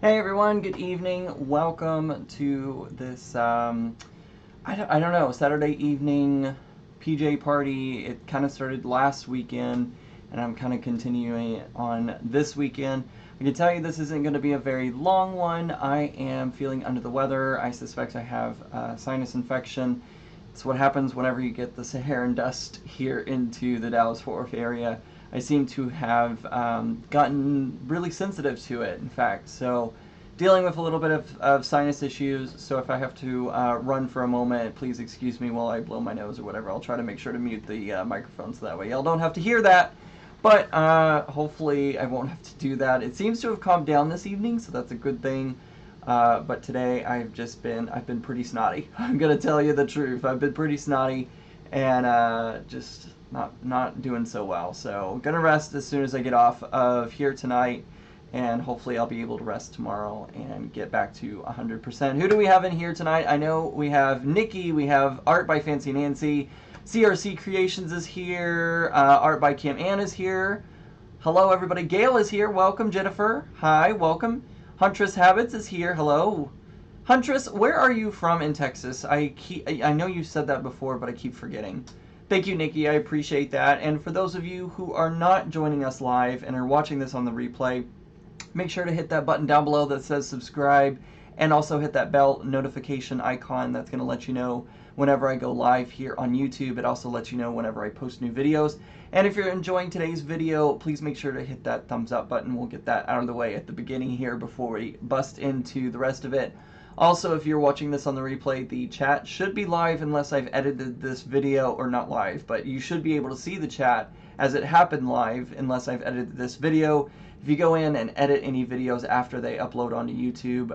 Hey everyone, good evening. Welcome to this, I don't know, Saturday evening PJ party. It kind of started last weekend, and I'm kind of continuing it on this weekend. I can tell you this isn't going to be a very long one. I am feeling under the weather. I suspect I have sinus infection. It's what happens whenever you get the Saharan dust here into the Dallas-Fort Worth area. I seem to have gotten really sensitive to it, in fact. So dealing with a little bit of sinus issues. So if I have to run for a moment, please excuse me while I blow my nose or whatever. I'll try to make sure to mute the microphone so that way y'all don't have to hear that. But hopefully I won't have to do that. It seems to have calmed down this evening, so that's a good thing. But today I've been pretty snotty. I'm gonna tell you the truth. I've been pretty snotty and just not doing so well. So gonna rest as soon as I get off of here tonight, and hopefully I'll be able to rest tomorrow and get back to 100%. Who do we have in here tonight? I know we have Nikki, we have Art by Fancy Nancy, CRC Creations is here, Art by Kim Ann is here. Hello everybody. Gail is here. Welcome. Jennifer. Hi. Welcome. Huntress Habits is here. Hello. Huntress, where are you from in Texas? I know you said that before, but I keep forgetting. Thank you, Nikki. I appreciate that. And for those of you who are not joining us live and are watching this on the replay, make sure to hit that button down below that says subscribe, and also hit that bell notification icon. That's going to let you know whenever I go live here on YouTube. It also lets you know whenever I post new videos. And if you're enjoying today's video, please make sure to hit that thumbs up button. We'll get that out of the way at the beginning here before we bust into the rest of it. Also, if you're watching this on the replay, the chat should be live unless I've edited this video, or not live, but you should be able to see the chat as it happened live unless I've edited this video. If you go in and edit any videos after they upload onto YouTube,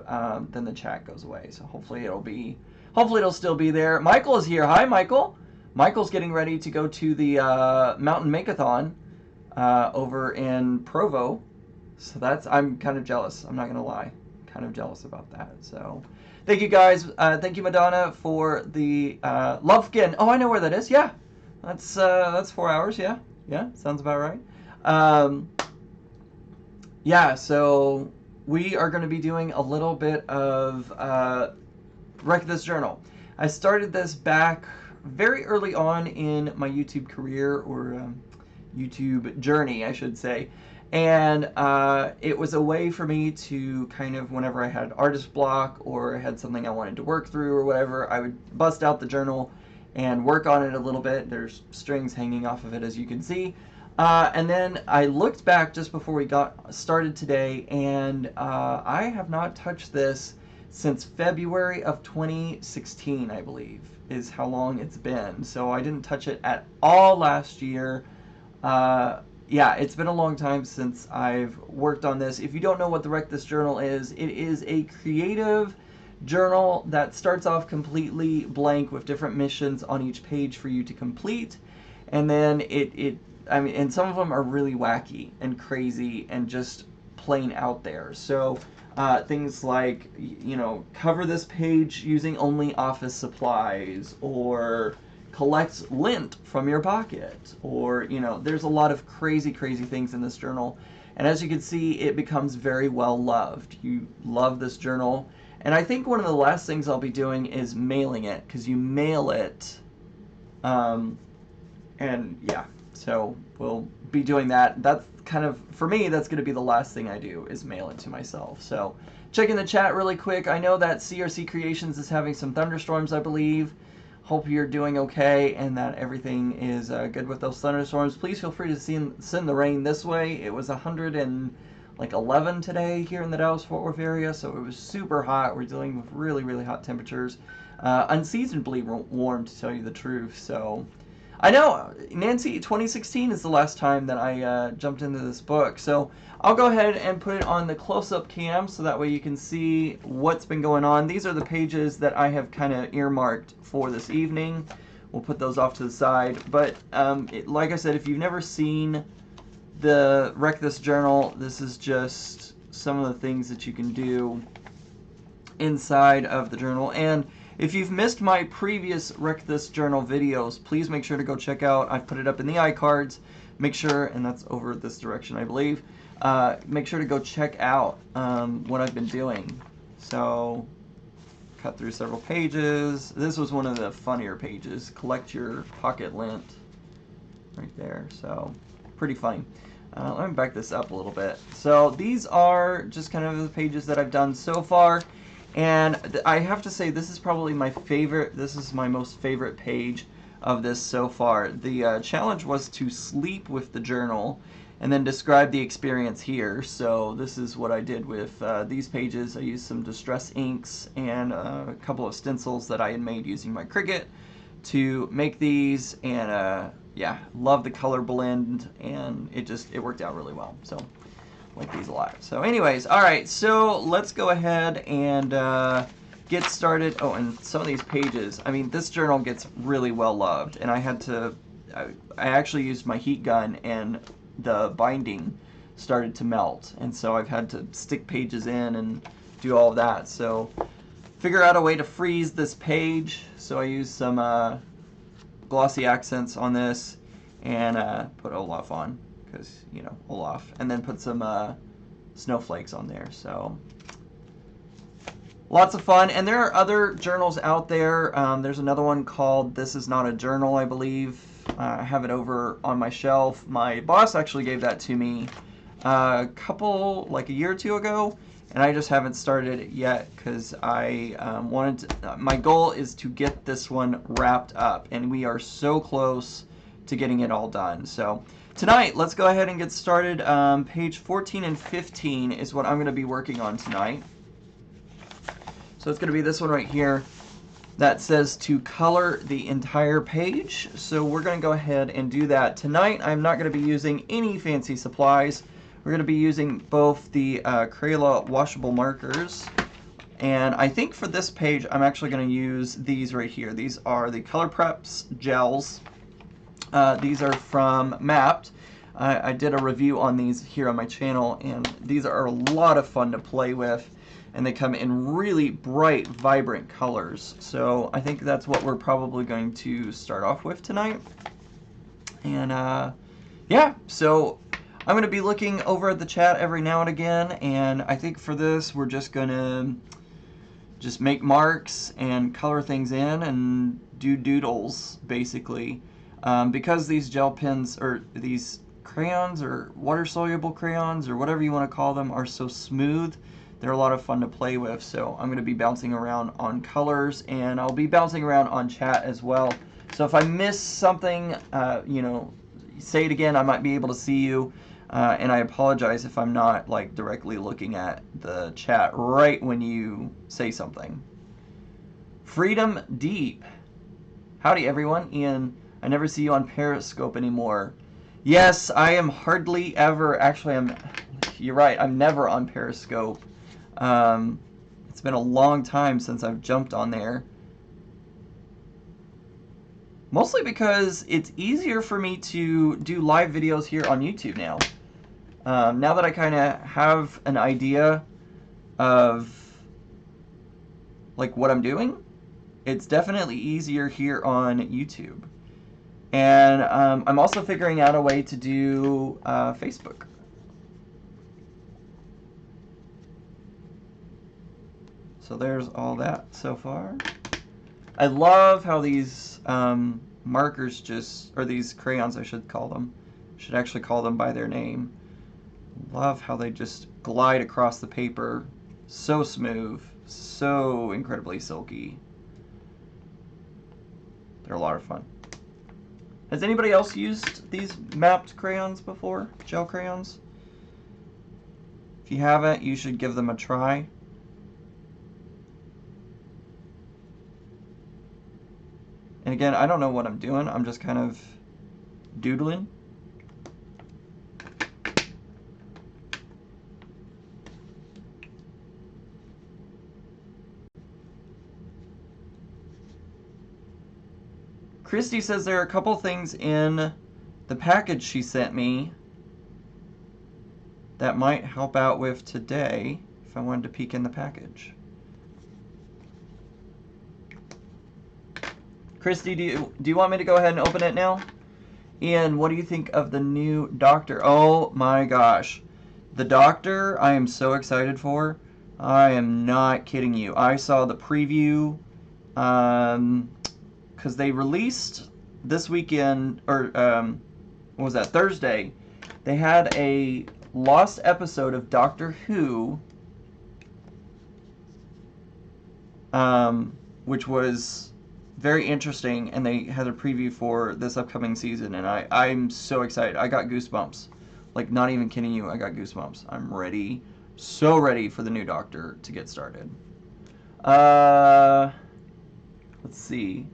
then the chat goes away. So hopefully it'll still be there. Michael is here. Hi, Michael. Michael's getting ready to go to the Mountain Makeathon over in Provo. So I'm kind of jealous. I'm not going to lie. Kind of jealous about that. So thank you guys. Thank you, Madonna, for the Lovekin. Oh, I know where that is. Yeah. That's 4 hours. Yeah. Yeah. Sounds about right. Yeah, so we are going to be doing a little bit of Wreck This Journal. I started this back very early on in my YouTube career, or YouTube journey, I should say. And it was a way for me to kind of, whenever I had an artist block or had something I wanted to work through or whatever, I would bust out the journal and work on it a little bit. There's strings hanging off of it, as you can see. And then I looked back just before we got started today, and I have not touched this since February of 2016, I believe, is how long it's been. So I didn't touch it at all last year. Yeah, it's been a long time since I've worked on this. If you don't know what the Wreck This Journal is, it is a creative journal that starts off completely blank with different missions on each page for you to complete. And then and some of them are really wacky and crazy and just plain out there. So things like, cover this page using only office supplies, or collect lint from your pocket, or, there's a lot of crazy things in this journal. And as you can see, it becomes very well loved. You love this journal. And I think one of the last things I'll be doing is mailing it, because you mail it. And yeah. So we'll be doing that. That's kind of, for me, that's going to be the last thing I do, is mail it to myself. So checking the chat really quick. I know that CRC Creations is having some thunderstorms, I believe. Hope you're doing okay and that everything is good with those thunderstorms. Please feel free to send the rain this way. It was 111 today here in the Dallas-Fort Worth area, so it was super hot. We're dealing with really hot temperatures. Unseasonably warm, to tell you the truth. So I know, Nancy, 2016 is the last time that I jumped into this book. So I'll go ahead and put it on the close-up cam so that way you can see what's been going on. These are the pages that I have kind of earmarked for this evening. We'll put those off to the side. But like I said, if you've never seen the Wreck This Journal, this is just some of the things that you can do inside of the journal. And if you've missed my previous Wreck This Journal videos, please make sure to go check out. I've put it up in the iCards. Make sure, and that's over this direction, I believe. make sure to go check out what I've been doing. So, cut through several pages. This was one of the funnier pages. Collect your pocket lint. Right there. So, pretty funny. Let me back this up a little bit. So, these are just kind of the pages that I've done so far. And I have to say, this is probably my favorite. This is my most favorite page of this so far. The challenge was to sleep with the journal and then describe the experience here. So this is what I did with these pages. I used some distress inks and a couple of stencils that I had made using my Cricut to make these, and yeah, love the color blend, and it worked out really well. So like these a lot. So anyways, all right, so let's go ahead and get started. Oh, and some of these pages, I mean, this journal gets really well loved, and I actually used my heat gun, and the binding started to melt, and so I've had to stick pages in and do all of that. So figure out a way to freeze this page. So I used some glossy accents on this, and put Olaf on, because, you know, Olaf, and then put some snowflakes on there. So lots of fun. And there are other journals out there. There's another one called This Is Not a Journal, I believe. I have it over on my shelf. My boss actually gave that to me like a year or two ago, and I just haven't started it yet because I my goal is to get this one wrapped up, and we are so close to getting it all done. So tonight, let's go ahead and get started. Page 14 and 15 is what I'm going to be working on tonight. So it's going to be this one right here that says to color the entire page. So we're going to go ahead and do that. Tonight, I'm not going to be using any fancy supplies. We're going to be using both the Crayola washable markers, and I think for this page, I'm actually going to use these right here. These are the Color Preps gels. These are from Mapped. I did a review on these here on my channel, and these are a lot of fun to play with, and they come in really bright, vibrant colors. So I think that's what we're probably going to start off with tonight. And yeah, so I'm going to be looking over at the chat every now and again, and I think for this we're just going to just make marks and color things in and do doodles, basically. Because these gel pens, or these crayons, or water-soluble crayons, or whatever you want to call them, are so smooth, they're a lot of fun to play with. So I'm going to be bouncing around on colors, and I'll be bouncing around on chat as well. So if I miss something, you know, say it again. I might be able to see you, and I apologize if I'm not like directly looking at the chat right when you say something. Freedom Deep. Howdy everyone. Ian, I never see you on Periscope anymore. Yes, I am hardly ever, actually you're right, I'm never on Periscope. It's been a long time since I've jumped on there. Mostly because it's easier for me to do live videos here on YouTube now. Now that I kind of have an idea of like what I'm doing, it's definitely easier here on YouTube. And I'm also figuring out a way to do Facebook. So there's all that so far. I love how these markers just, or these crayons I should call them, should actually call them by their name. Love how they just glide across the paper. So smooth, so incredibly silky. They're a lot of fun. Has anybody else used these Mapped crayons before? Gel crayons? If you haven't, you should give them a try. And again, I don't know what I'm doing. I'm just kind of doodling. Christy says there are a couple things in the package she sent me that might help out with today if I wanted to peek in the package. Christy, do you want me to go ahead and open it now? Ian, what do you think of the new Doctor? Oh my gosh. The Doctor, I am so excited for. I am not kidding you. I saw the preview, because they released this weekend, or what was that, Thursday. They had a lost episode of Doctor Who, which was very interesting, and they had a preview for this upcoming season, and I'm so excited. I got goosebumps. Like, not even kidding you, I got goosebumps. I'm ready, so ready for the new Doctor to get started. Let's see.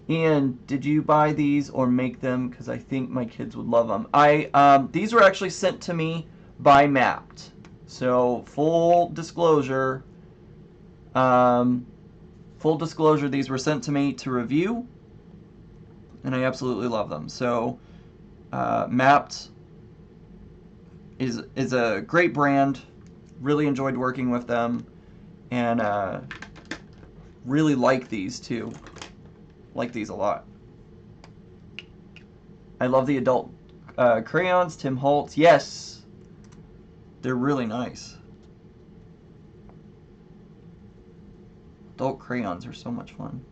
Ian, did you buy these or make them? Because I think my kids would love them. These were actually sent to me by Mapped. So, full disclosure, these were sent to me to review, and I absolutely love them. So, Mapped is a great brand. Really enjoyed working with them, and really like these too. Like these a lot. I love the adult crayons, Tim Holtz. Yes, they're really nice. Adult crayons are so much fun.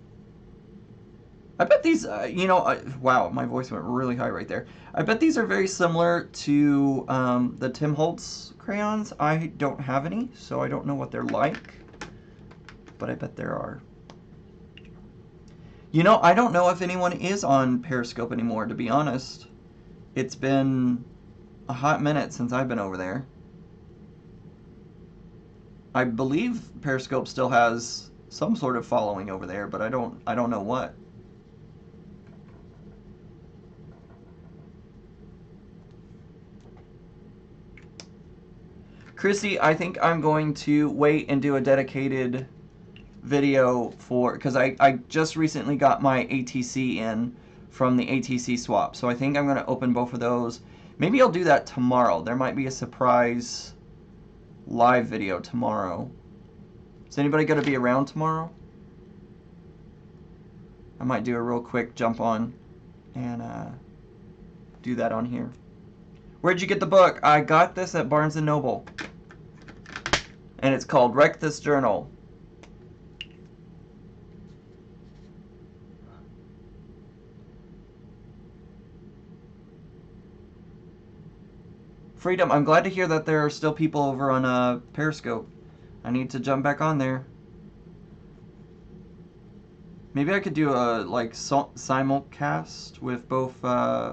I bet these, wow, my voice went really high right there. I bet these are very similar to the Tim Holtz crayons. I don't have any, so I don't know what they're like, but I bet there are. You know, I don't know if anyone is on Periscope anymore, to be honest. It's been a hot minute since I've been over there. I believe Periscope still has some sort of following over there, but I don't know what. Chrissy, I think I'm going to wait and do a dedicated video for, because I just recently got my ATC in from the ATC swap, so I think I'm going to open both of those. Maybe I'll do that tomorrow. There might be a surprise live video tomorrow. Is anybody going to be around tomorrow? I might do a real quick jump on and do that on here. Where'd you get the book? I got this at Barnes & Noble, and it's called Wreck This Journal. Freedom, I'm glad to hear that there are still people over on Periscope. I need to jump back on there. Maybe I could do a simulcast with both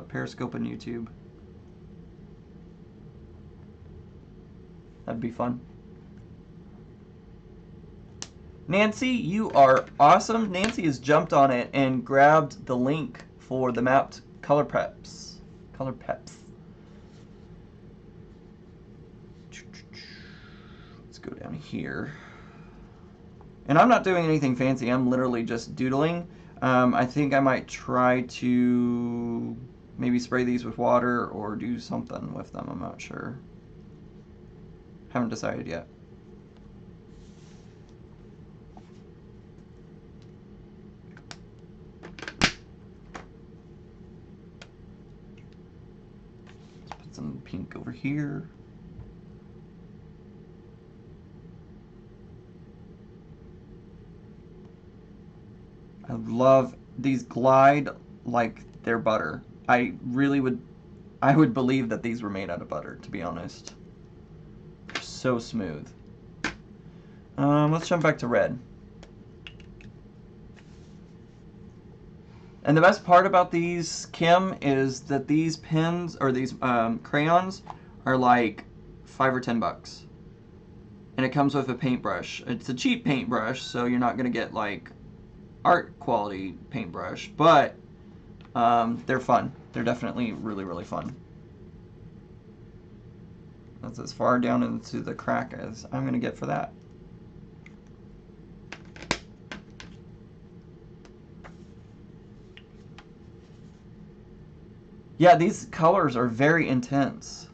Periscope and YouTube. That'd be fun. Nancy, you are awesome. Nancy has jumped on it and grabbed the link for the Mapped color peps. Let's go down here. And I'm not doing anything fancy. I'm literally just doodling. I think I might try to maybe spray these with water or do something with them. I'm not sure. Haven't decided yet. Let's put some pink over here. I love these, glide like they're butter. I would believe that these were made out of butter, to be honest. They're so smooth. Let's jump back to red. And the best part about these, Kim, is that these pens, or these crayons, are like $5 or $10. And it comes with a paintbrush. It's a cheap paintbrush, so you're not going to get like art quality paintbrush, but they're fun. They're definitely really, really fun. That's as far down into the crack as I'm going to get for that. Yeah, these colors are very intense.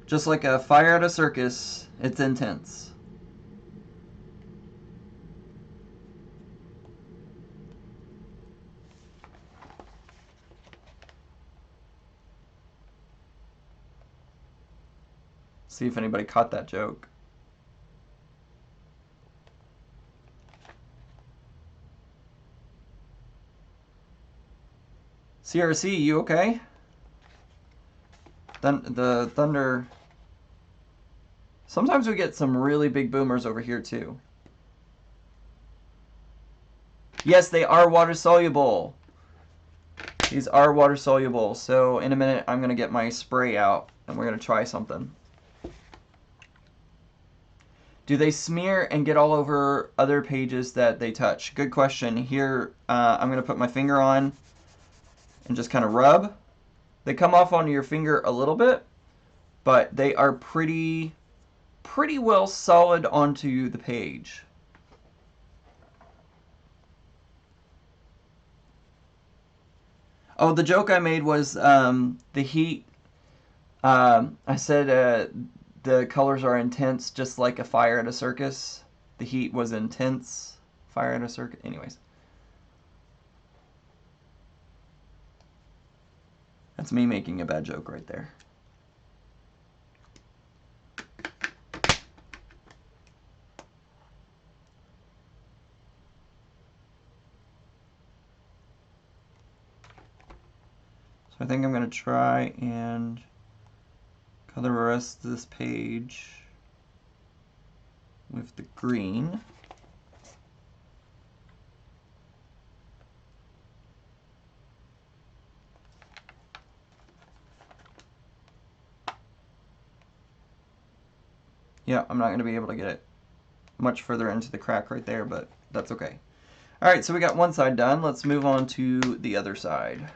Just like a fire at a circus, it's intense. See if anybody caught that joke. CRC, you okay? The thunder. Sometimes we get some really big boomers over here too. Yes, they are water soluble. These are water soluble. So in a minute, I'm gonna get my spray out and we're gonna try something. Do they smear and get all over other pages that they touch? Good question. Here, I'm gonna put my finger on and just kind of rub. They come off onto your finger a little bit, but they are pretty well solid onto the page. Oh, the joke I made was the heat. I said the colors are intense, just like a fire at a circus. The heat was intense. Fire at a circus. Anyways. That's me making a bad joke right there. So I think I'm going to try and color the rest of this page with the green. Yeah, I'm not going to be able to get it much further into the crack right there, but that's okay. Alright, so we got one side done. Let's move on to the other side.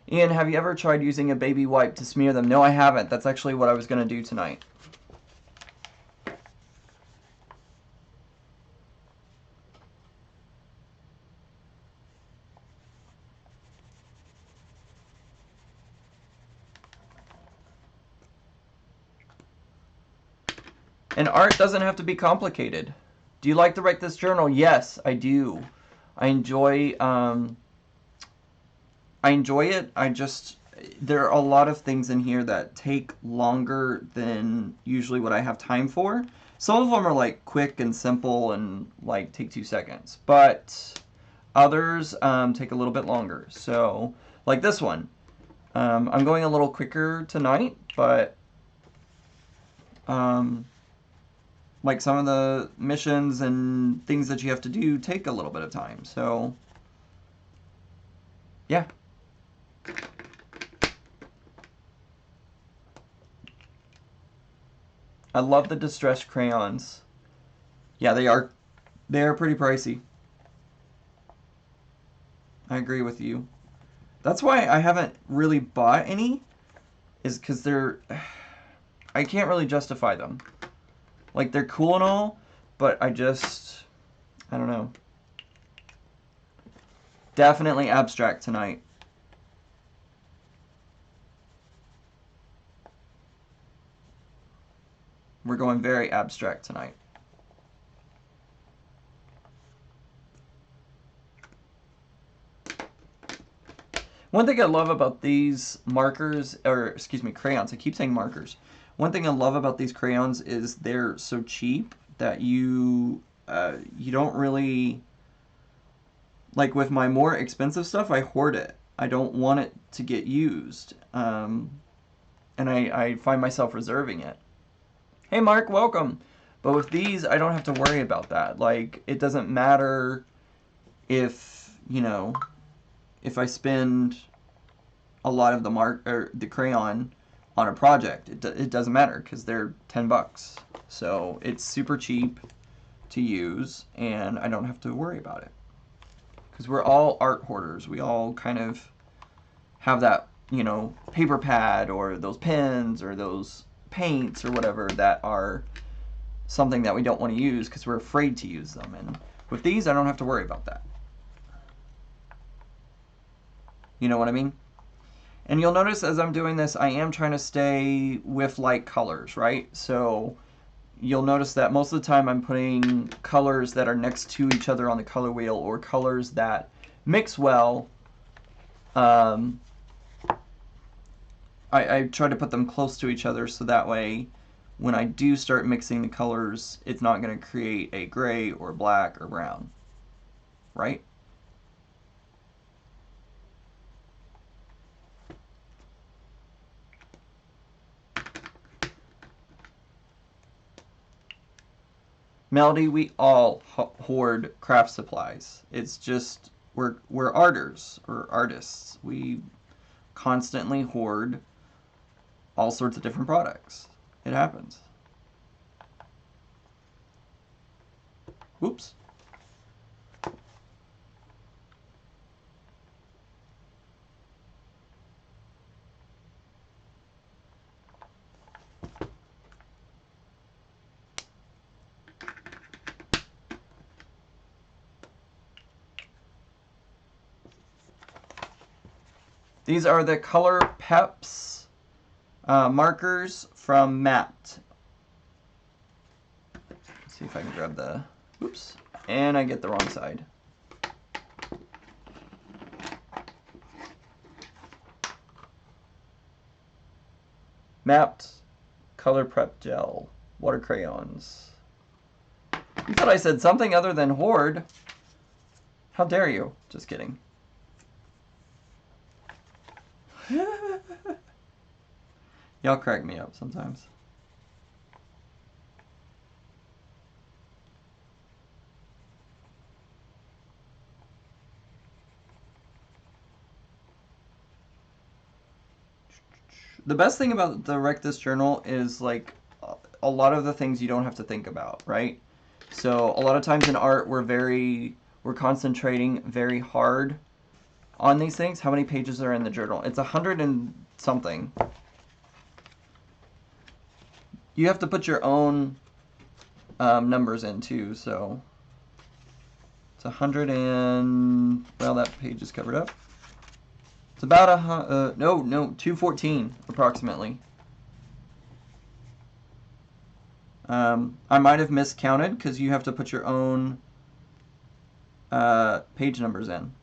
Ian, have you ever tried using a baby wipe to smear them? No, I haven't. That's actually what I was going to do tonight. And art doesn't have to be complicated. Do you like to write this journal? Yes, I do. I enjoy it. There are a lot of things in here that take longer than usually what I have time for. Some of them are like quick and simple and like take 2 seconds, but others take a little bit longer. So like this one, I'm going a little quicker tonight, but like some of the missions and things that you have to do take a little bit of time. So yeah. I love the distressed crayons. Yeah, they are pretty pricey. I agree with you. That's why I haven't really bought any, is because I can't really justify them. Like, they're cool and all, but I don't know. Definitely abstract tonight. We're going very abstract tonight. One thing I love about these markers, or excuse me, crayons, I keep saying markers. One thing I love about these crayons is they're so cheap that you don't really, like with my more expensive stuff, I hoard it. I don't want it to get used. And I find myself reserving it. Hey Mark, welcome. But with these, I don't have to worry about that. Like, it doesn't matter if, if I spend a lot of the crayon on a project. It doesn't matter because they're $10. So it's super cheap to use and I don't have to worry about it. Because we're all art hoarders. We all kind of have that, paper pad or those pens or those paints or whatever that are something that we don't want to use because we're afraid to use them. And with these, I don't have to worry about that. You know what I mean? And you'll notice as I'm doing this, I am trying to stay with light colors, right? So you'll notice that most of the time I'm putting colors that are next to each other on the color wheel or colors that mix well I try to put them close to each other so that way when I do start mixing the colors, it's not going to create a gray or black or brown, right? Melody, we all hoard craft supplies. It's just we're arters or artists. We constantly hoard all sorts of different products. It happens. Whoops. These are the Color Peps markers from Matte. Let's see if I can grab the, oops, and I get the wrong side. Matte Color Prep Gel, water crayons. You thought I said something other than hoard. How dare you? Just kidding. Y'all crack me up sometimes. The best thing about the Wreck This Journal is like a lot of the things you don't have to think about, right? So a lot of times in art we're concentrating very hard on these things. How many pages are in the journal? It's 100 and something. You have to put your own numbers in too, so it's 100 and, well, that page is covered up. It's about 214 approximately. I might have miscounted because you have to put your own page numbers in.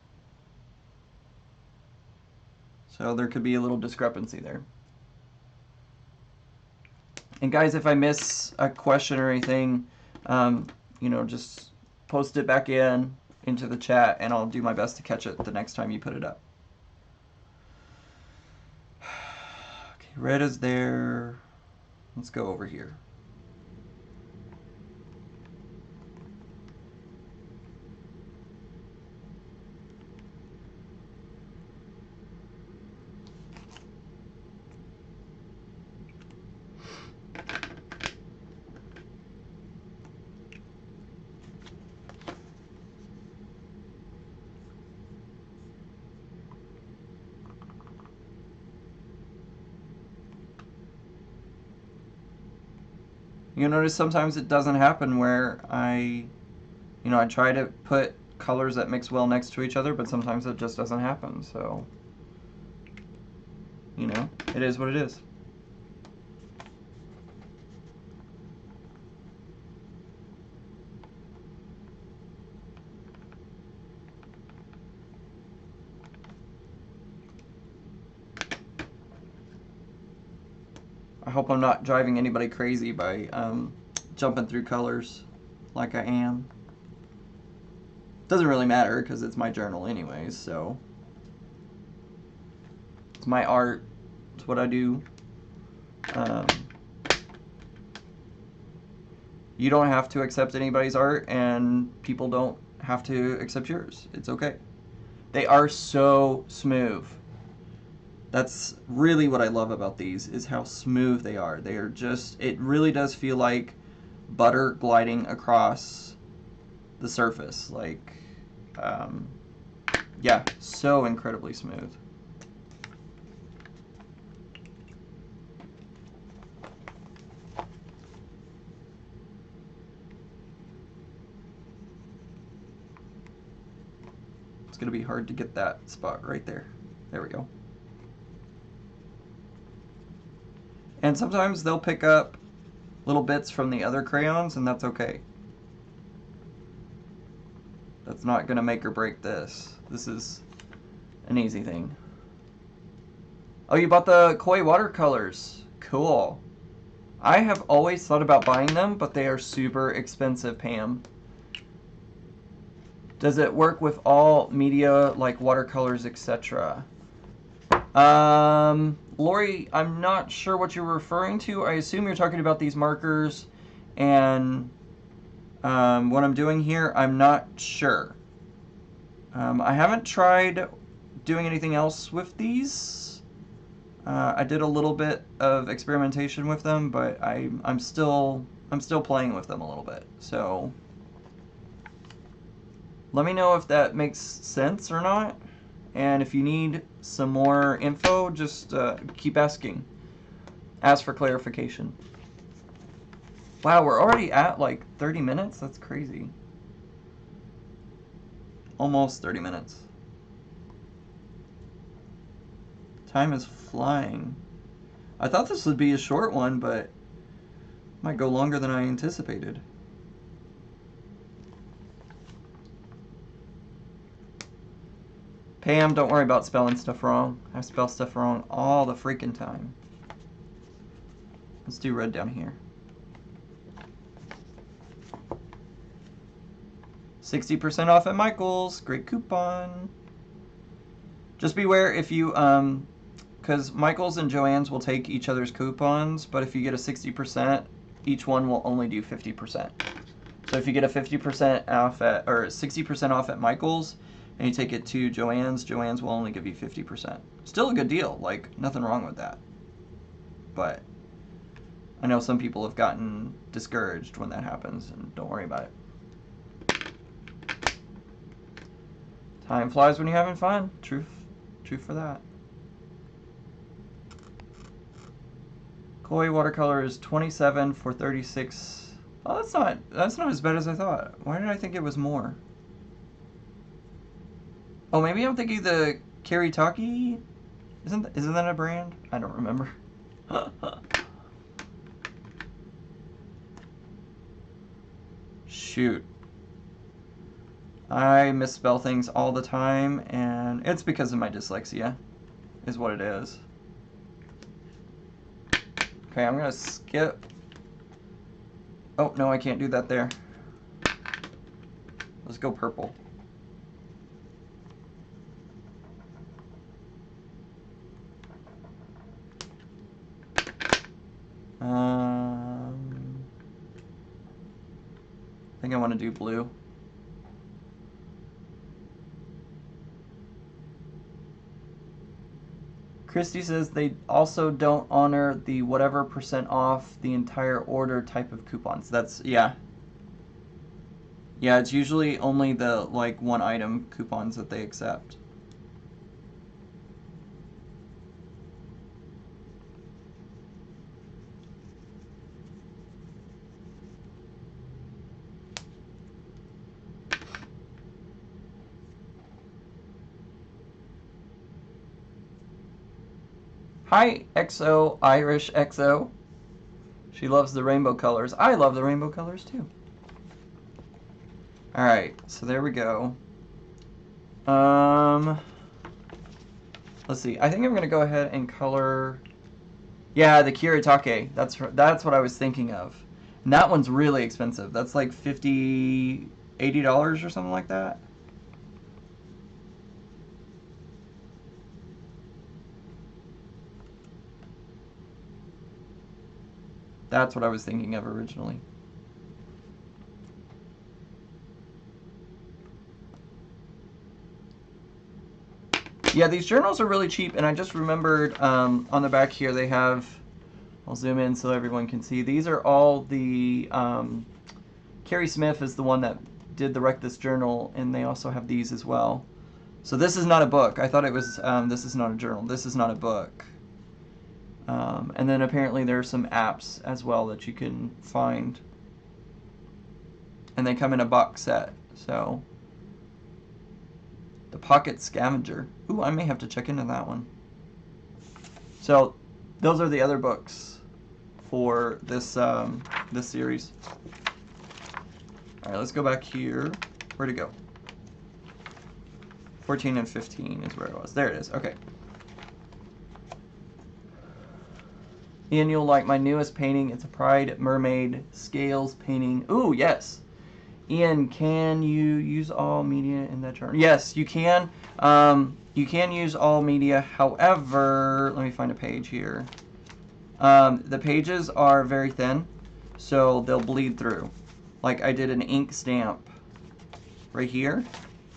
So there could be a little discrepancy there. And guys, if I miss a question or anything, you know, just post it back into the chat and I'll do my best to catch it the next time you put it up. Okay, red is there. Let's go over here. You'll notice sometimes it doesn't happen where I try to put colors that mix well next to each other, but sometimes it just doesn't happen. So, you know, it is what it is. I hope I'm not driving anybody crazy by jumping through colors like I am. Doesn't really matter because it's my journal anyways, so it's my art. It's what I do. You don't have to accept anybody's art, and people don't have to accept yours. It's okay. They are so smooth. That's really what I love about these, is how smooth they are. They are just, it really does feel like butter gliding across the surface. Like, yeah, so incredibly smooth. It's going to be hard to get that spot right there. There we go. And sometimes they'll pick up little bits from the other crayons, and that's okay. That's not going to make or break this. This is an easy thing. Oh, you bought the koi watercolors. Cool. I have always thought about buying them, but they are super expensive, Pam. Does it work with all media like watercolors, etc.? Lori, I'm not sure what you're referring to. I assume you're talking about these markers, and what I'm doing here, I'm not sure. I haven't tried doing anything else with these. I did a little bit of experimentation with them, but I'm still playing with them a little bit. So let me know if that makes sense or not. And if you need some more info, just keep asking. Ask for clarification. Wow, we're already at like 30 minutes? That's crazy. Almost 30 minutes. Time is flying. I thought this would be a short one, but it might go longer than I anticipated. Pam, don't worry about spelling stuff wrong. I spell stuff wrong all the freaking time. Let's do red down here. 60% off at Michael's. Great coupon. Just beware if you, because Michael's and Joann's will take each other's coupons, but if you get a 60%, each one will only do 50%. So if you get a 50% off at, or 60% off at Michael's, and you take it to Joann's will only give you 50%. Still a good deal, like, nothing wrong with that. But I know some people have gotten discouraged when that happens, and don't worry about it. Time flies when you're having fun. Truth for that. Koi watercolor is 27 for 36. Oh, that's not as bad as I thought. Why did I think it was more? Oh, maybe I'm thinking the Kiritaki? Isn't that a brand? I don't remember. Shoot. I misspell things all the time, and it's because of my dyslexia, is what it is. Okay, I'm gonna skip. Oh, no, I can't do that there. Let's go purple. I think I want to do blue. Christy says they also don't honor the whatever % off the entire order type of coupons. That's, yeah. Yeah, it's usually only the, like, one item coupons that they accept. Hi, XO, Irish XO. She loves the rainbow colors. I love the rainbow colors too. Alright, so there we go. Let's see. I think I'm going to go ahead and color... Yeah, the Kiritake. That's what I was thinking of. And that one's really expensive. That's like $80 or something like that. That's what I was thinking of originally. Yeah, these journals are really cheap, and I just remembered on the back here they have, I'll zoom in so everyone can see, these are all the, Carrie Smith is the one that did the Wreck This Journal, and they also have these as well. So this is not a book. I thought it was, this is not a journal. This is not a book. And then apparently there are some apps as well that you can find. And they come in a box set, so... The Pocket Scavenger. Ooh, I may have to check into that one. So, those are the other books for this this series. All right, let's go back here. Where'd it go? 14 and 15 is where it was. There it is. Okay. Ian, you'll like my newest painting. It's a Pride Mermaid scales painting. Ooh, yes. Ian, can you use all media in that journal? Yes, you can. You can use all media. However, let me find a page here. The pages are very thin, so they'll bleed through. Like I did an ink stamp right here,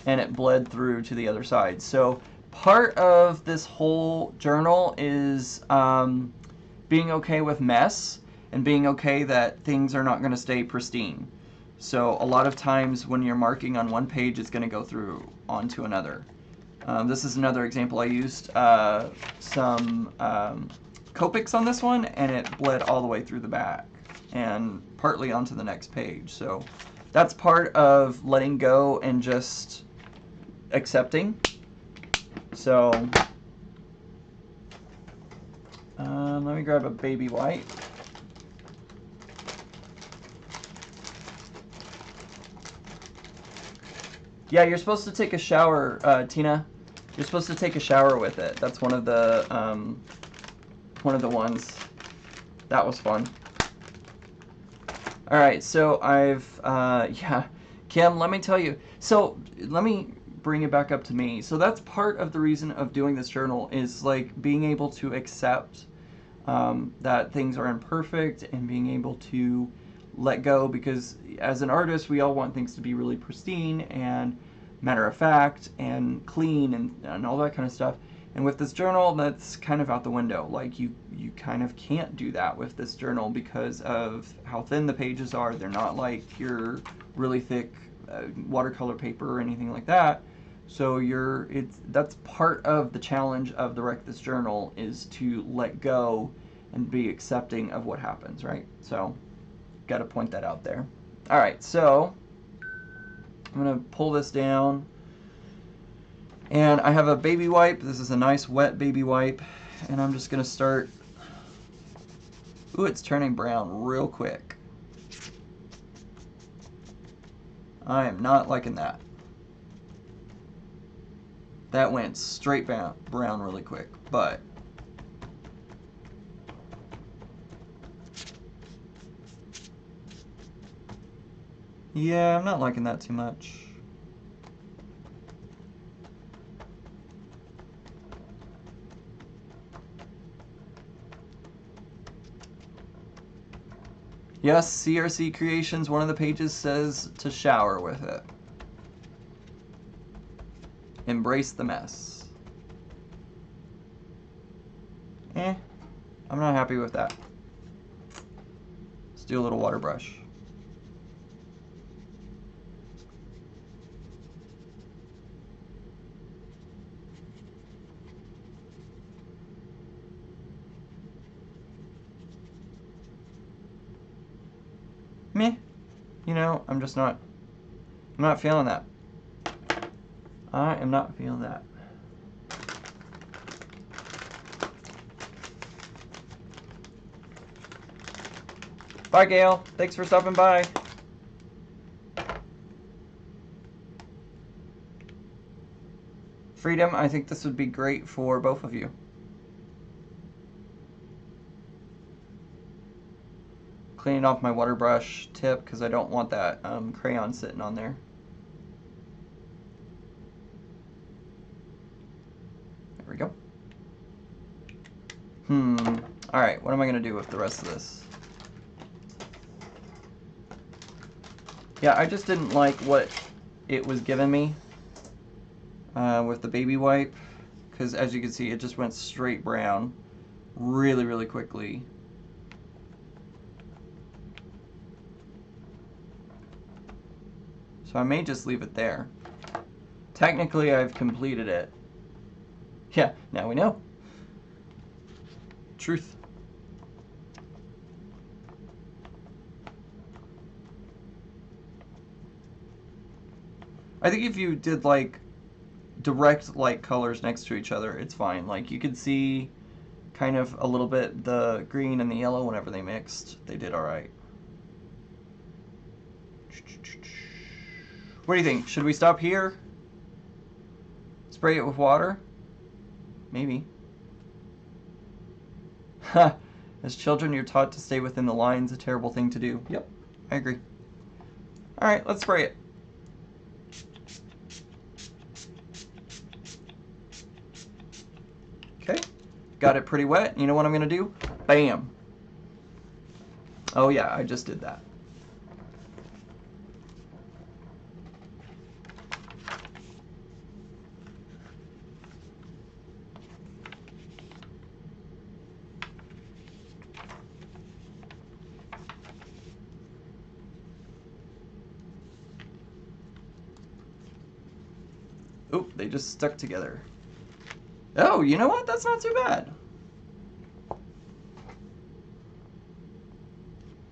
and it bled through to the other side. So part of this whole journal is being okay with mess and being okay that things are not going to stay pristine. So a lot of times when you're marking on one page, it's going to go through onto another. This is another example. I used some Copics on this one, and it bled all the way through the back and partly onto the next page. So that's part of letting go and just accepting. So let me grab a baby wipe. Yeah, you're supposed to take a shower, Tina. You're supposed to take a shower with it. That's one of the ones. That was fun. All right, so yeah, Kim, let me tell you. So let me bring it back up to me. So that's part of the reason of doing this journal is like being able to accept that things are imperfect and being able to let go, because as an artist, we all want things to be really pristine and matter of fact and clean and all that kind of stuff. And with this journal, that's kind of out the window. Like you kind of can't do that with this journal because of how thin the pages are. They're not like your really thick watercolor paper or anything like that. So that's part of the challenge of the Wreck This Journal, is to let go and be accepting of what happens, right? So got to point that out there. All right, so I'm going to pull this down. And I have a baby wipe. This is a nice wet baby wipe. And I'm just going to start. Ooh, it's turning brown real quick. I am not liking that. That went straight brown really quick, but yeah, I'm not liking that too much. Yes, CRC Creations, one of the pages says to shower with it. Embrace the mess. I'm not happy with that. Let's do a little water brush. Meh. You know, I'm not feeling that. I am not feeling that. Bye, Gail. Thanks for stopping by. Freedom, I think this would be great for both of you. Cleaning off my water brush tip because I don't want that crayon sitting on there. There we go. Alright, what am I going to do with the rest of this? Yeah, I just didn't like what it was giving me with the baby wipe, because as you can see, it just went straight brown really, really quickly. So I may just leave it there. Technically, I've completed it. Yeah, now we know. Truth. I think if you did like direct light colors next to each other, it's fine. Like you could see kind of a little bit the green and the yellow whenever they mixed. They did all right. What do you think? Should we stop here? Spray it with water? Maybe. As children, you're taught to stay within the lines, a terrible thing to do. Yep, I agree. All right, let's spray it. Okay, got it pretty wet. You know what I'm gonna do? Bam. Oh yeah, I just did that. Oop, they just stuck together. Oh, you know what? That's not too bad.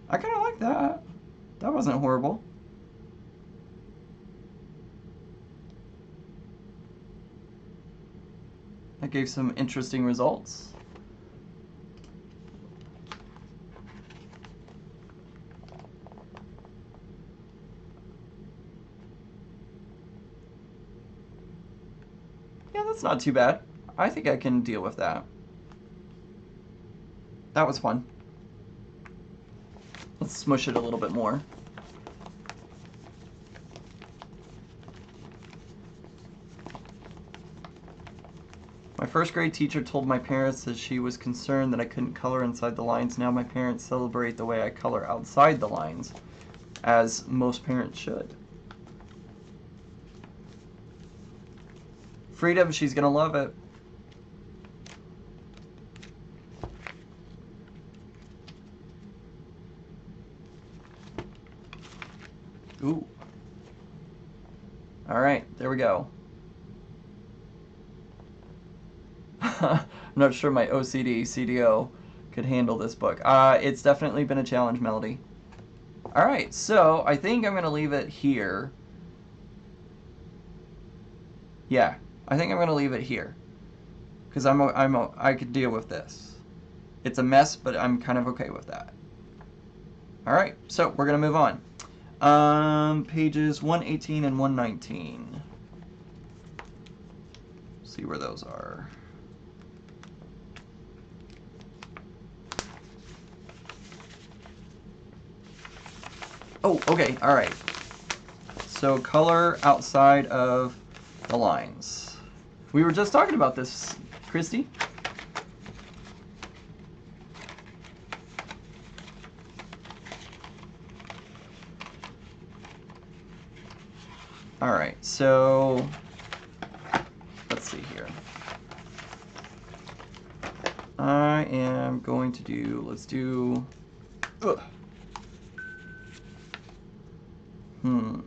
I kind of like that. That wasn't horrible. That gave some interesting results. Yeah, that's not too bad. I think I can deal with that. That was fun. Let's smush it a little bit more. My first grade teacher told my parents that she was concerned that I couldn't color inside the lines. Now my parents celebrate the way I color outside the lines, as most parents should. Freedom, she's gonna love it. Ooh. All right, there we go. I'm not sure my OCD CDO could handle this book. It's definitely been a challenge, Melody. All right, so I think I'm gonna leave it here. Yeah, I think I'm gonna leave it here because I could deal with this. It's a mess, but I'm kind of okay with that. All right, so we're gonna move on. Pages 118 and 119. See where those are. Oh, okay, all right. So color outside of the lines. We were just talking about this, Christy. All right, so let's see here. I am going to do, let's do,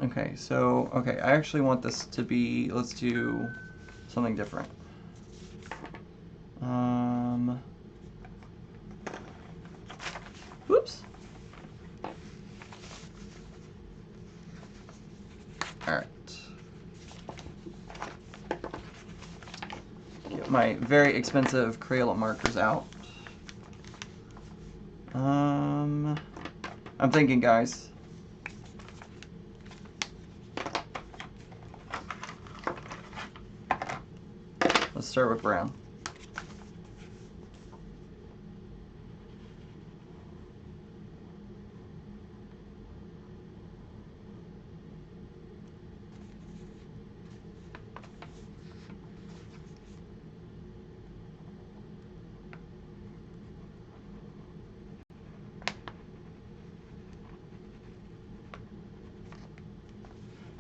okay, so, okay, I actually want this to be, let's do something different. Whoops. All right. Get my very expensive Crayola markers out. I'm thinking, guys. Let's start with brown.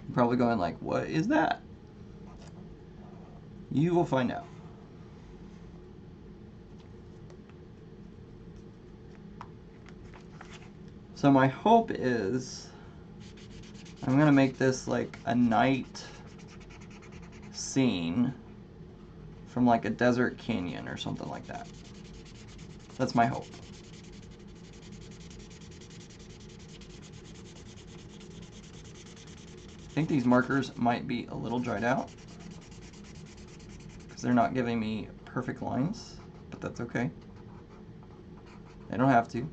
You're probably going like, what is that? You will find out. So my hope is I'm gonna make this like a night scene from like a desert canyon or something like that. That's my hope. I think these markers might be a little dried out because they're not giving me perfect lines, but that's okay. They don't have to.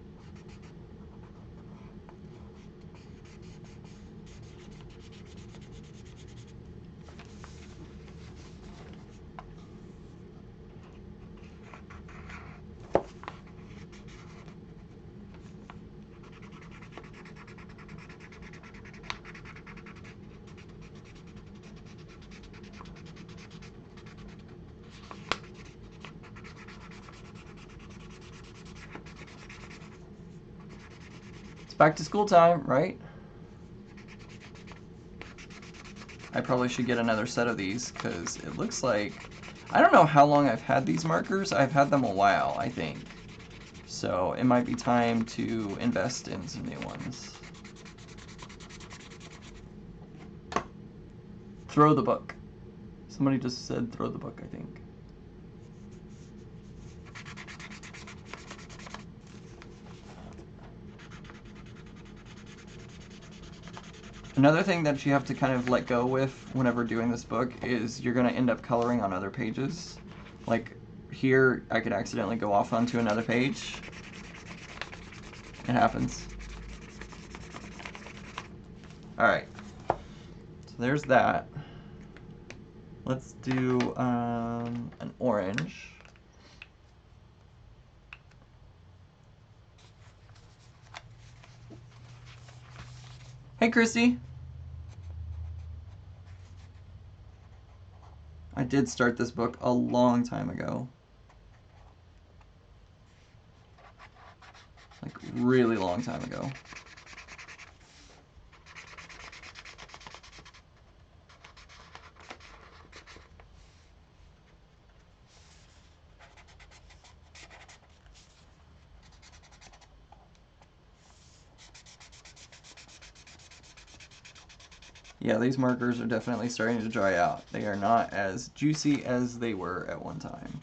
back to school time, right? I probably should get another set of these because it looks like, I don't know how long I've had these markers. I've had them a while, I think. So it might be time to invest in some new ones. Throw the book. Somebody just said throw the book, I think. Another thing that you have to kind of let go with whenever doing this book is you're going to end up coloring on other pages. Like here, I could accidentally go off onto another page. It happens. Alright, so there's that. Let's do an orange. Hey, Christy. I did start this book a long time ago. Like, really long time ago. Yeah, these markers are definitely starting to dry out. They are not as juicy as they were at one time.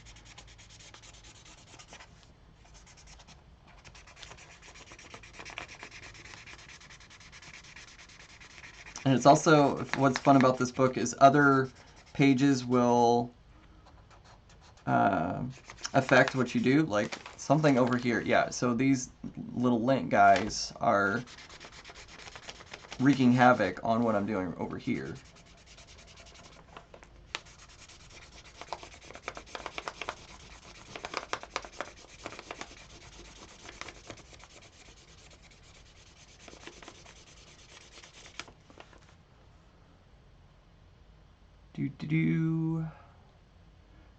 And it's also, what's fun about this book is other pages will affect what you do. Like something over here, yeah, so these little lint guys are wreaking havoc on what I'm doing over here.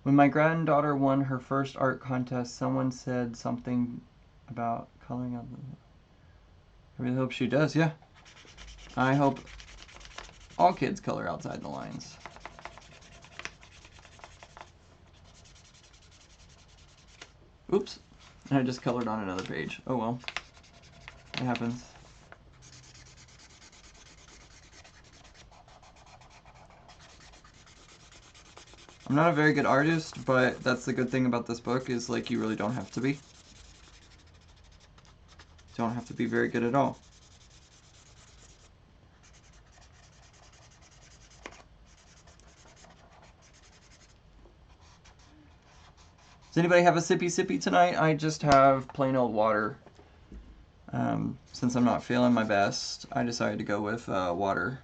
When my granddaughter won her first art contest, someone said something about coloring on the... I really hope she does, yeah. I hope all kids color outside the lines. Oops, I just colored on another page. Oh well, it happens. I'm not a very good artist, but that's the good thing about this book is like you really don't have to be. You don't have to be very good at all. Does anybody have a sippy tonight? I just have plain old water. Since I'm not feeling my best, I decided to go with water.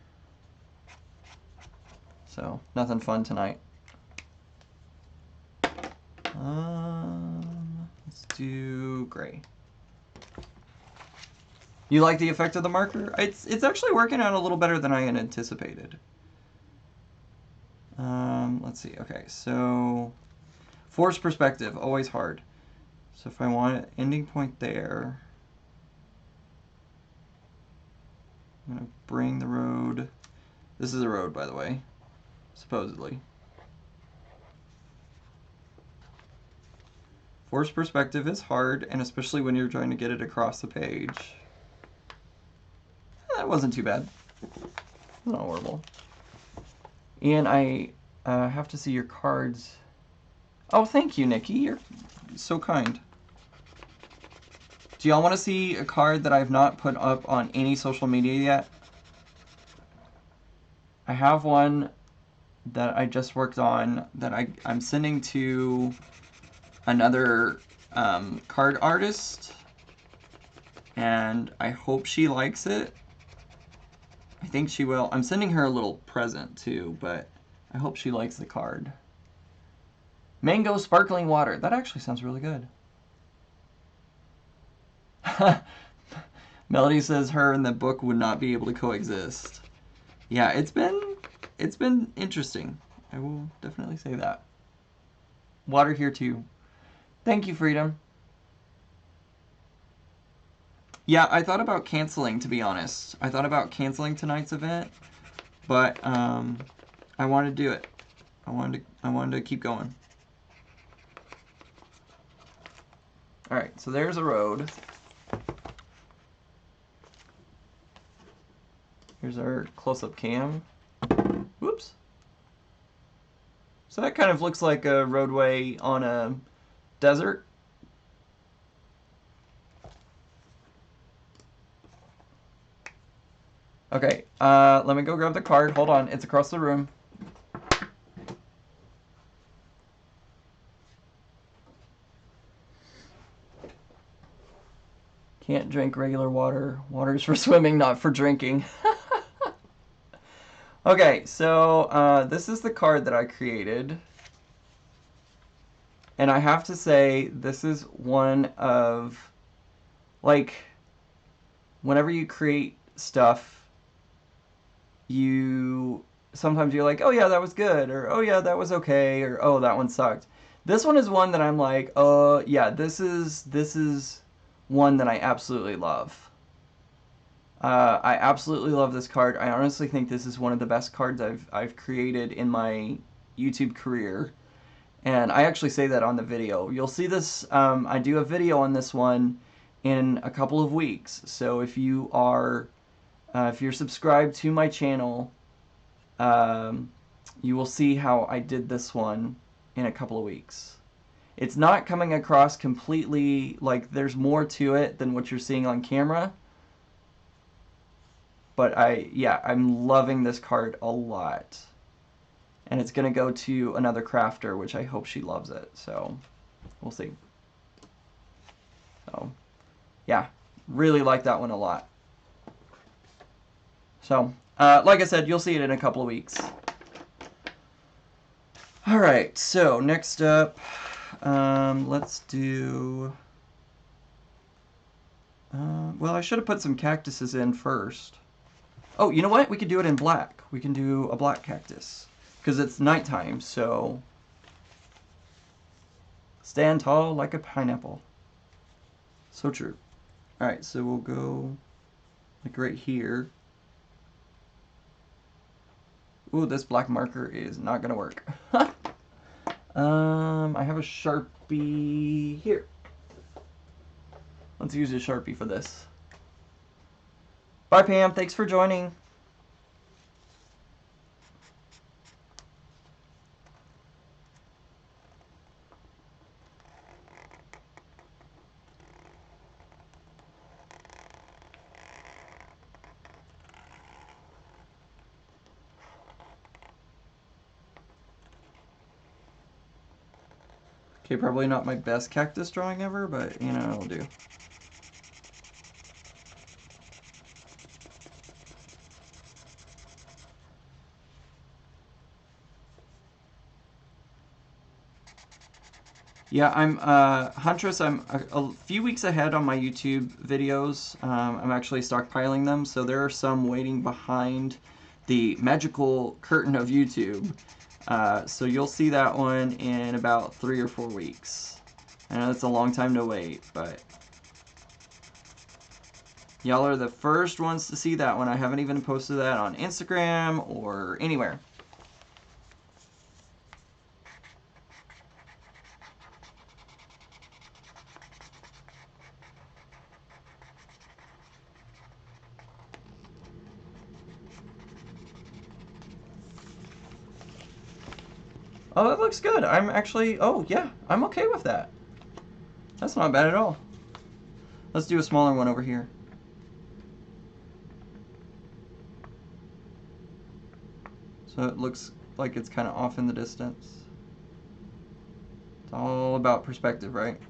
So, nothing fun tonight. Let's do gray. You like the effect of the marker? It's actually working out a little better than I had anticipated. Let's see. Okay, so forced perspective, always hard. So if I want an ending point there, I'm gonna bring the road. This is a road, by the way, supposedly. Forced perspective is hard, and especially when you're trying to get it across the page. That wasn't too bad. Not horrible. And I have to see your cards. Oh, thank you, Nikki. You're so kind. Do y'all want to see a card that I've not put up on any social media yet? I have one that I just worked on that I'm sending to another card artist, and I hope she likes it. I think she will. I'm sending her a little present too, but I hope she likes the card. Mango sparkling water. That actually sounds really good. Melody says her and the book would not be able to coexist. Yeah, it's been interesting. I will definitely say that. Water here too. Thank you, Freedom. Yeah, I thought about canceling, to be honest. I thought about canceling tonight's event, but I wanted to do it. I wanted to keep going. All right, so there's a road. Here's our close-up cam. Whoops. So that kind of looks like a roadway on a desert. Okay, let me go grab the card. Hold on, it's across the room. Can't drink regular water. Water's for swimming, not for drinking. Okay, so this is the card that I created. And I have to say, this is one of, like, whenever you create stuff, sometimes you're like, oh yeah, that was good, or oh yeah, that was okay, or oh, that one sucked. This one is one that I'm like, oh yeah, this is one that I absolutely love. I absolutely love this card. I honestly think this is one of the best cards I've created in my YouTube career. And I actually say that on the video. You'll see this, I do a video on this one in a couple of weeks. So if you're subscribed to my channel, you will see how I did this one in a couple of weeks. It's not coming across completely, like there's more to it than what you're seeing on camera. But I'm loving this card a lot. And it's going to go to another crafter, which I hope she loves it. So, we'll see. So, yeah, really like that one a lot. So, like I said, you'll see it in a couple of weeks. Alright, so next up, let's do... well, I should have put some cactuses in first. Oh, you know what? We could do it in black. We can do a black cactus. Because it's nighttime, so... Stand tall like a pineapple. So true. Alright, so we'll go like right here. Ooh, this black marker is not gonna work. I have a Sharpie here. Let's use a Sharpie for this. Bye, Pam. Thanks for joining. Okay, probably not my best cactus drawing ever, but, you know, it'll do. Yeah, I'm, Huntress, I'm a few weeks ahead on my YouTube videos. I'm actually stockpiling them, so there are some waiting behind the magical curtain of YouTube. So you'll see that one in about 3 or 4 weeks. I know it's a long time to wait, but y'all are the first ones to see that one. I haven't even posted that on Instagram or anywhere. Oh, that looks good. I'm actually, oh yeah, I'm okay with that. That's not bad at all. Let's do a smaller one over here. So it looks like it's kind of off in the distance. It's all about perspective, right?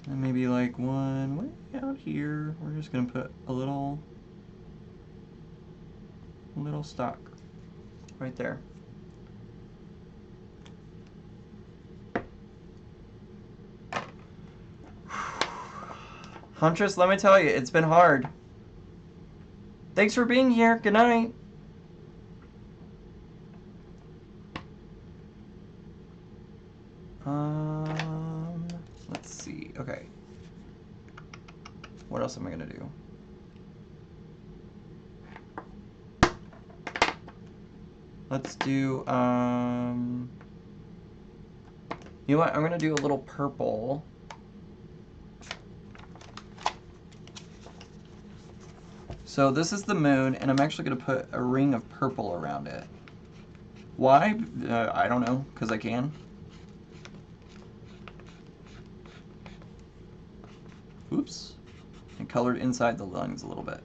And maybe like one way out here. We're just gonna put a little stock right there. Huntress, let me tell you, it's been hard. Thanks for being here. Good night. Let's see. Okay. What else am I gonna do? Let's do, you know what? I'm gonna do a little purple. So this is the moon, and I'm actually gonna put a ring of purple around it. Why? I don't know, because I can. Oops. I colored inside the lungs a little bit.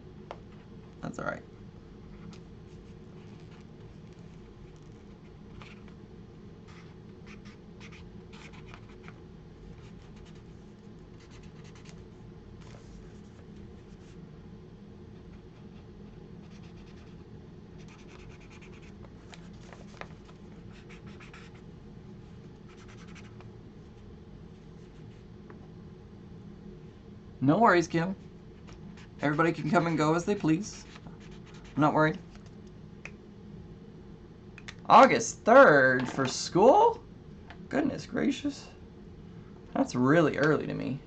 That's alright. No worries, Kim. Everybody can come and go as they please. I'm not worried. August 3rd for school? Goodness gracious. That's really early to me.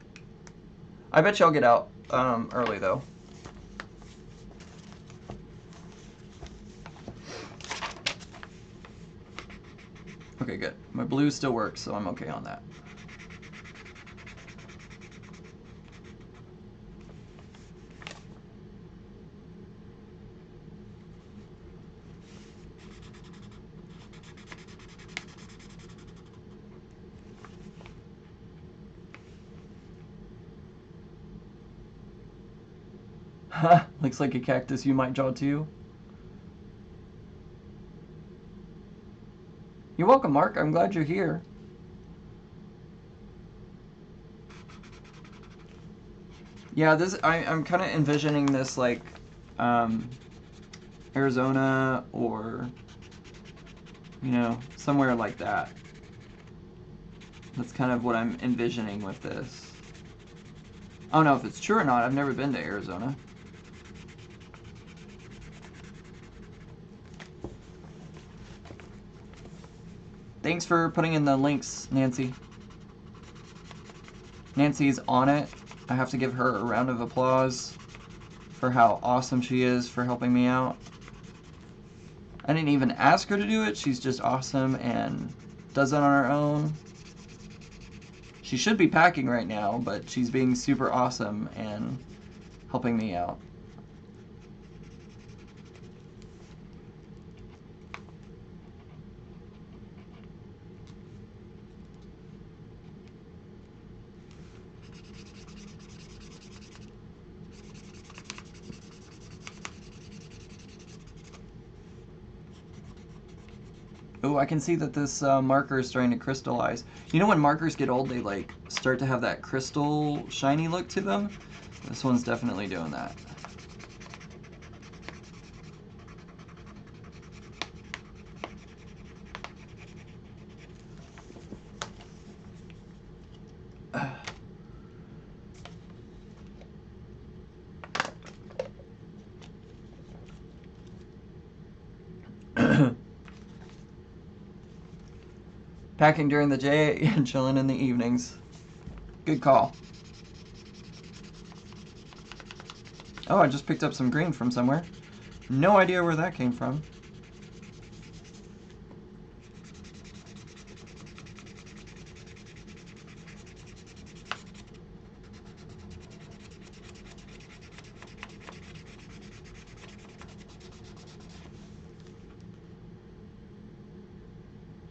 I bet y'all get out early, though. Okay, good. My blue still works, so I'm okay on that. Looks like a cactus you might draw too. You're welcome, Mark. I'm glad you're here. Yeah, this I'm kind of envisioning this like Arizona or, you know, somewhere like that. That's kind of what I'm envisioning with this. I don't know if it's true or not. I've never been to Arizona. Thanks for putting in the links, Nancy. Nancy's on it. I have to give her a round of applause for how awesome she is for helping me out. I didn't even ask her to do it. She's just awesome and does it on her own. She should be packing right now, but she's being super awesome and helping me out. Oh, I can see that this marker is starting to crystallize. You know when markers get old, they like start to have that crystal shiny look to them? This one's definitely doing that. Packing during the day and chilling in the evenings. Good call. Oh, I just picked up some green from somewhere. No idea where that came from.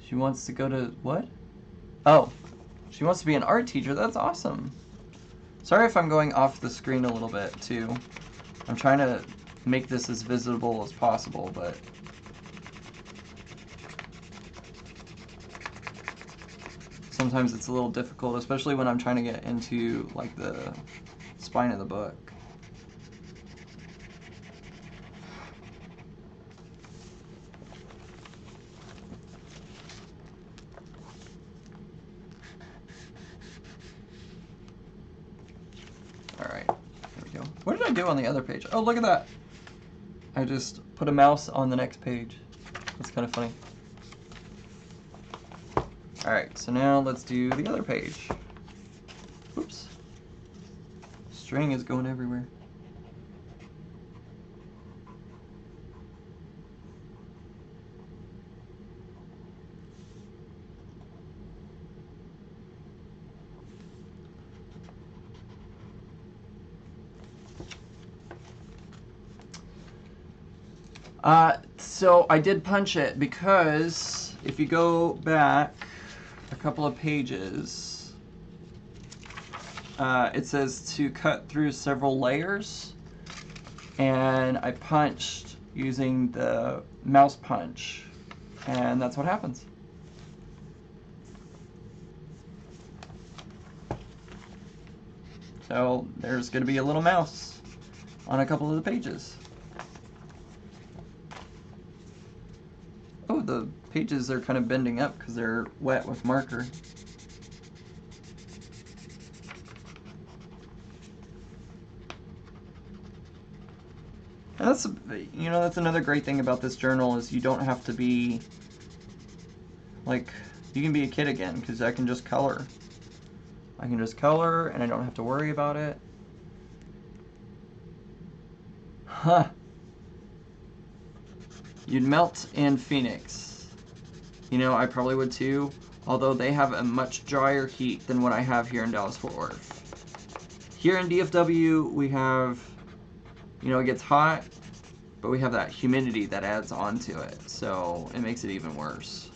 She wants to go to what? Oh, she wants to be an art teacher. That's awesome. Sorry if I'm going off the screen a little bit too. I'm trying to make this as visible as possible, but sometimes it's a little difficult, especially when I'm trying to get into like the spine of the book. Alright, there we go. What did I do on the other page? Oh, look at that! I just put a mouse on the next page. That's kind of funny. Alright, so now let's do the other page. Oops. String is going everywhere. So I did punch it because if you go back a couple of pages, it says to cut through several layers, and I punched using the mouse punch, and that's what happens. So there's going to be a little mouse on a couple of the pages. Oh, the pages are kind of bending up because they're wet with marker. And that's, you know, that's another great thing about this journal is you don't have to be, like, you can be a kid again because I can just color. I can just color and I don't have to worry about it. Huh. You'd melt in Phoenix. You know, I probably would too, although they have a much drier heat than what I have here in Dallas-Fort Worth. Here in DFW, we have, you know, it gets hot, but we have that humidity that adds on to it, so it makes it even worse.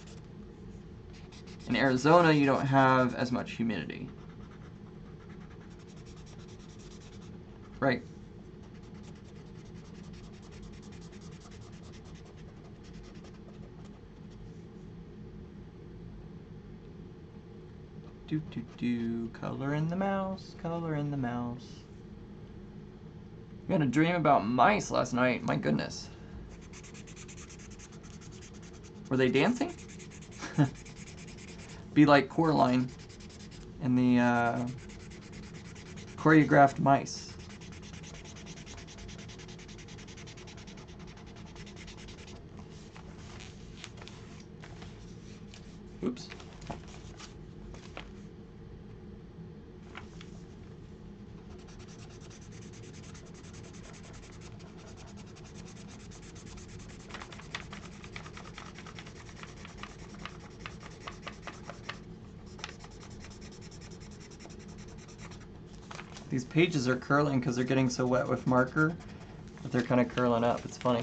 In Arizona, you don't have as much humidity. Right. Color in the mouse, color in the mouse. I had a dream about mice last night, my goodness. Were they dancing? Be like Coraline in the choreographed mice. Oops. These pages are curling because they're getting so wet with marker that they're kind of curling up. It's funny.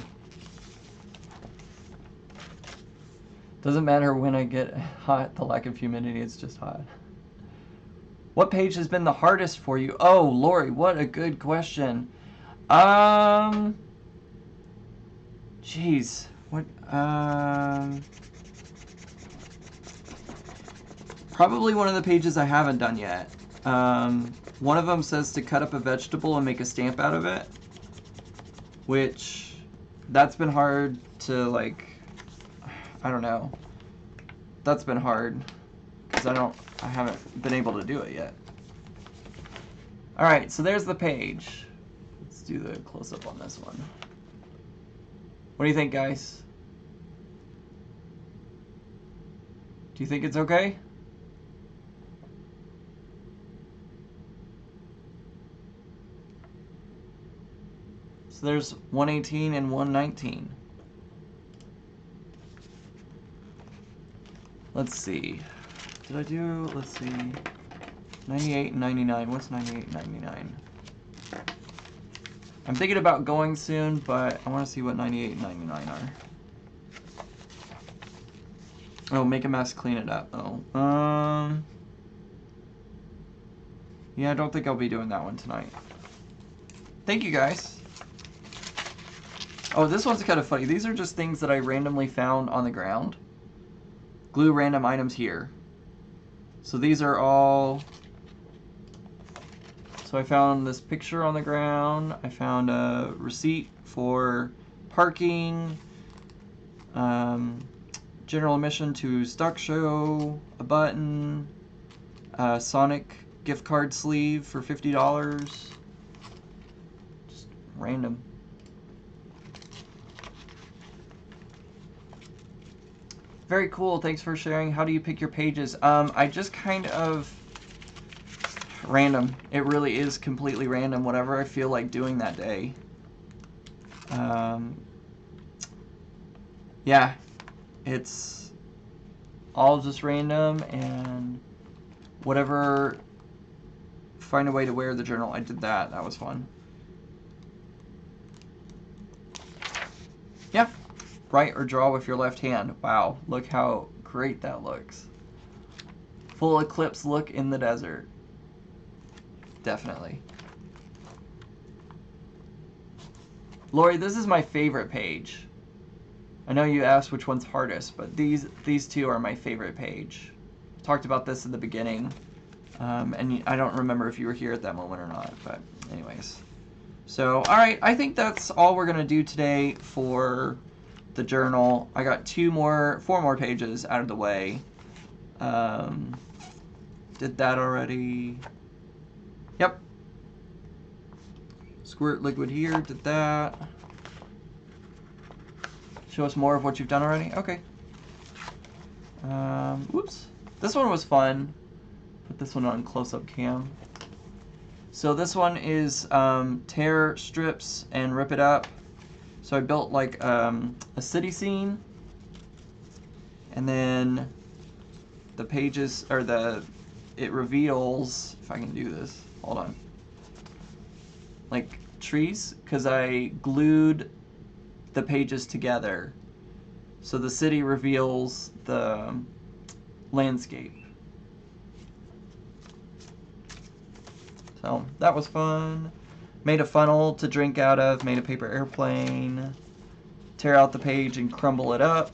Doesn't matter when I get hot, the lack of humidity, it's just hot. What page has been the hardest for you? Oh, Lori, what a good question. Jeez, what, probably one of the pages I haven't done yet. One of them says to cut up a vegetable and make a stamp out of it, which that's been hard to, like, I don't know. That's been hard because I haven't been able to do it yet. All right, so there's the page. Let's do the close-up on this one. What do you think, guys? Do you think it's okay? So there's 118 and 119. Let's see. Did I do, let's see, 98 and 99. What's 98 and 99? I'm thinking about going soon, but I want to see what 98 and 99 are. Oh, make a mess, clean it up. Oh, yeah, I don't think I'll be doing that one tonight. Thank you, guys. Oh, this one's kind of funny. These are just things that I randomly found on the ground. Glue random items here. So these are all... So I found this picture on the ground. I found a receipt for parking. General admission to stock show. A button. A Sonic gift card sleeve for $50. Just random. Very cool. Thanks for sharing. How do you pick your pages? I just kind of random. It really is completely random. Whatever I feel like doing that day. Yeah, it's all just random and whatever. Find a way to wear the journal. I did that. That was fun. Yeah. Write or draw with your left hand. Wow, look how great that looks. Full eclipse look in the desert. Definitely. Lori, this is my favorite page. I know you asked which one's hardest, but these two are my favorite page. Talked about this in the beginning, and I don't remember if you were here at that moment or not, but anyways. So, alright, I think that's all we're going to do today for the journal. I got 4 more pages out of the way. Did that already. Yep. Squirt liquid here, did that. Show us more of what you've done already? Okay. Whoops. This one was fun. Put this one on close-up cam. So this one is tear strips and rip it up. So I built like a city scene. And then the pages, or it reveals, if I can do this, hold on. Like trees, because I glued the pages together. So the city reveals the landscape. So that was fun. Made a funnel to drink out of, made a paper airplane. Tear out the page and crumble it up.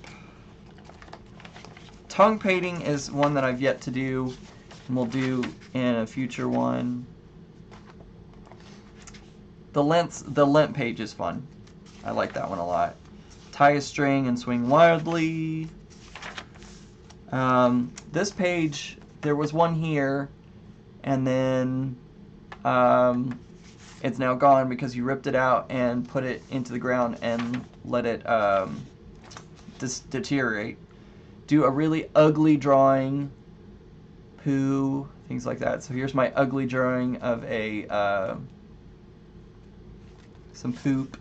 Tongue painting is one that I've yet to do, and we'll do in a future one. The lint page is fun. I like that one a lot. Tie a string and swing wildly. This page, there was one here, and then it's now gone because you ripped it out and put it into the ground and let it deteriorate. Do a really ugly drawing, poo, things like that. So here's my ugly drawing of some poop.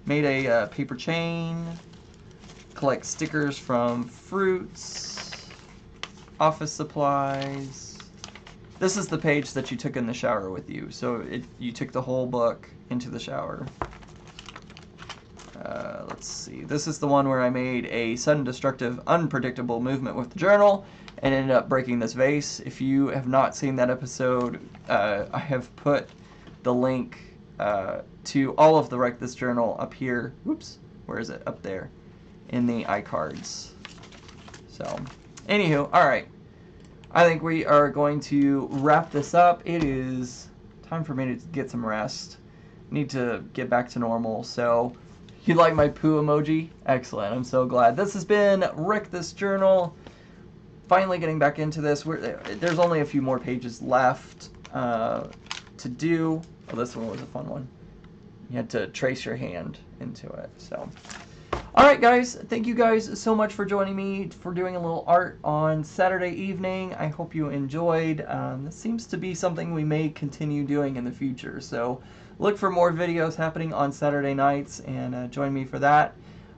Made a paper chain. Collect stickers from fruits. Office supplies. This is the page that you took in the shower with you. So you took the whole book into the shower. Let's see. This is the one where I made a sudden, destructive, unpredictable movement with the journal and ended up breaking this vase. If you have not seen that episode, I have put the link to all of the Write This Journal up here. Whoops, where is it? Up there in the iCards. So, anywho, alright. I think we are going to wrap this up. It is time for me to get some rest. Need to get back to normal, so you like my poo emoji? Excellent, I'm so glad. This has been Write This Journal. Finally getting back into this. There's only a few more pages left to do. Oh, this one was a fun one. You had to trace your hand into it. So, alright guys, thank you guys so much for joining me for doing a little art on Saturday evening. I hope you enjoyed. This seems to be something we may continue doing in the future. So look for more videos happening on Saturday nights and join me for that.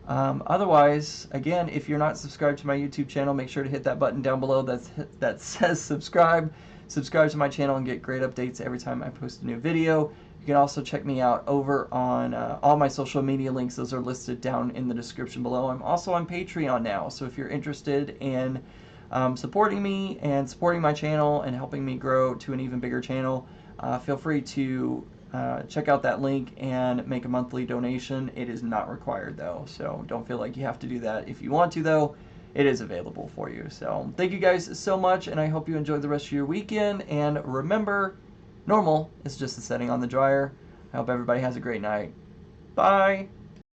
Otherwise, again, if you're not subscribed to my YouTube channel, make sure to hit that button down below that says subscribe. Subscribe to my channel and get great updates every time I post a new video. You can also check me out over on all my social media links. Those are listed down in the description below. I'm also on Patreon now, so if you're interested in supporting me and supporting my channel and helping me grow to an even bigger channel, feel free to check out that link and make a monthly donation. It is not required though, so don't feel like you have to do that. If you want to though, it is available for you. So thank you guys so much, and I hope you enjoy the rest of your weekend. And remember, normal is just a setting on the dryer. I hope everybody has a great night. Bye.